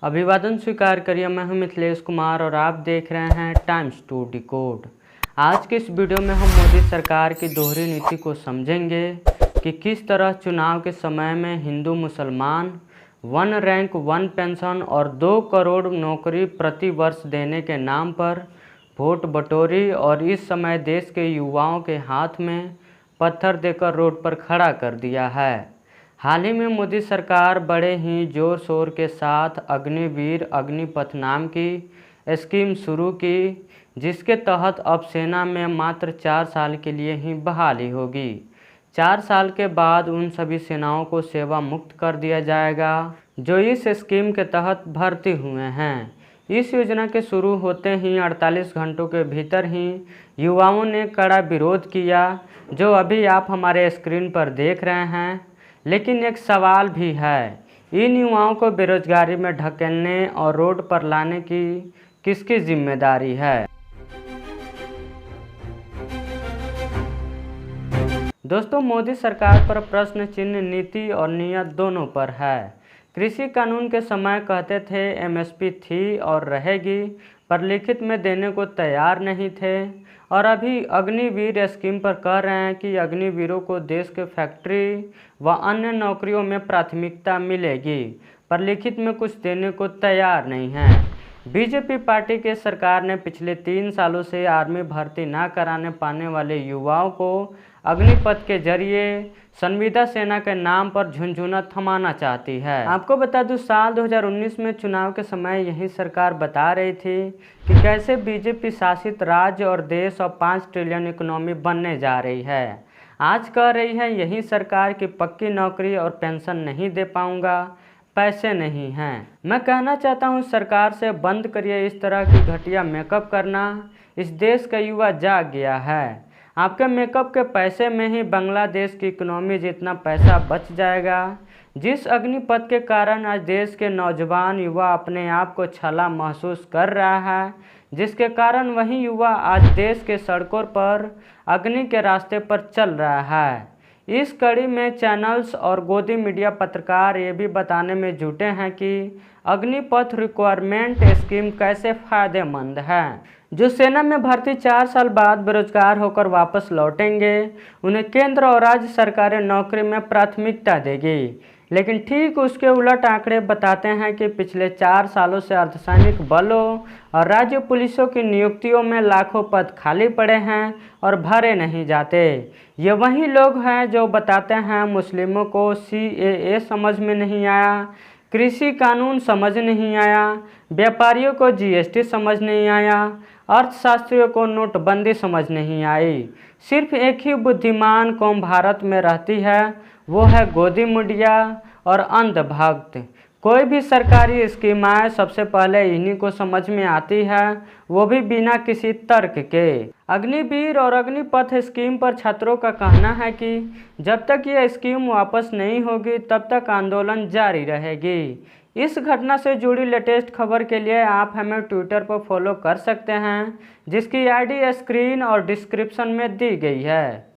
अभिवादन स्वीकार करिए। मैं हूं मिथिलेश कुमार और आप देख रहे हैं टाइम्स टू डिकोड। आज के इस वीडियो में हम मोदी सरकार की दोहरी नीति को समझेंगे कि किस तरह चुनाव के समय में हिंदू मुसलमान 1 रैंक 1 पेंशन और 2 करोड़ नौकरी प्रति वर्ष देने के नाम पर वोट बटोरी और इस समय देश के युवाओं के हाथ में पत्थर देकर रोड पर खड़ा कर दिया है। हाल ही में मोदी सरकार बड़े ही जोर शोर के साथ अग्निवीर अग्निपथ नाम की स्कीम शुरू की, जिसके तहत अब सेना में मात्र 4 साल के लिए ही बहाली होगी। 4 साल के बाद उन सभी सेनाओं को सेवा मुक्त कर दिया जाएगा जो इस स्कीम के तहत भर्ती हुए हैं। इस योजना के शुरू होते ही 48 घंटों के भीतर ही युवाओं ने कड़ा विरोध किया, जो अभी आप हमारे स्क्रीन पर देख रहे हैं। लेकिन एक सवाल भी है, इन युवाओं को बेरोजगारी में ढकेलने और रोड पर लाने की किसकी जिम्मेदारी है? दोस्तों, मोदी सरकार पर प्रश्न चिन्ह नीति और नीयत दोनों पर है। कृषि कानून के समय कहते थे एमएसपी थी और रहेगी, पर लिखित में देने को तैयार नहीं थे। और अभी अग्निवीर स्कीम पर कह रहे हैं कि अग्निवीरों को देश के फैक्ट्री व अन्य नौकरियों में प्राथमिकता मिलेगी, पर लिखित में कुछ देने को तैयार नहीं है। बीजेपी पार्टी के सरकार ने पिछले 3 सालों से आर्मी भर्ती ना कराने पाने वाले युवाओं को अग्निपथ के जरिए संविदा सेना के नाम पर झुनझुना थमाना चाहती है। आपको बता दूं, साल 2019 में चुनाव के समय यही सरकार बता रही थी कि कैसे बीजेपी शासित राज्य और देश अब 5 ट्रिलियन इकोनॉमी बनने जा रही है। आज कह रही है यही सरकार की पक्की नौकरी और पेंशन नहीं दे पाऊंगा, पैसे नहीं हैं। मैं कहना चाहता हूं, सरकार से बंद करिए इस तरह की घटिया मेकअप करना। इस देश का युवा जाग गया है। आपके मेकअप के पैसे में ही बांग्लादेश की इकोनॉमी जितना पैसा बच जाएगा। जिस अग्निपथ के कारण आज देश के नौजवान युवा अपने आप को छला महसूस कर रहा है, जिसके कारण वही युवा आज देश के सड़कों पर अग्नि के रास्ते पर चल रहा है। इस कड़ी में चैनल्स और गोदी मीडिया पत्रकार ये भी बताने में जुटे हैं कि अग्निपथ रिक्वायरमेंट स्कीम कैसे फ़ायदेमंद है। जो सेना में भर्ती 4 साल बाद बेरोजगार होकर वापस लौटेंगे, उन्हें केंद्र और राज्य सरकारें नौकरी में प्राथमिकता देगी। लेकिन ठीक उसके उलट आंकड़े बताते हैं कि पिछले 4 सालों से अर्धसैनिक बलों और राज्य पुलिसों की नियुक्तियों में लाखों पद खाली पड़े हैं और भरे नहीं जाते। ये वही लोग हैं जो बताते हैं मुस्लिमों को CAA समझ में नहीं आया, कृषि कानून समझ नहीं आया, व्यापारियों को GST समझ नहीं आया, अर्थशास्त्रियों को नोटबंदी समझ नहीं आई। सिर्फ एक ही बुद्धिमान कौम भारत में रहती है, वो है गोदी मीडिया और अंधभक्त। कोई भी सरकारी स्कीम आए सबसे पहले इन्हीं को समझ में आती है, वो भी बिना किसी तर्क के। अग्निवीर और अग्निपथ स्कीम पर छात्रों का कहना है कि जब तक ये स्कीम वापस नहीं होगी तब तक आंदोलन जारी रहेगी। इस घटना से जुड़ी लेटेस्ट खबर के लिए आप हमें ट्विटर पर फॉलो कर सकते हैं, जिसकी ID स्क्रीन और डिस्क्रिप्शन में दी गई है।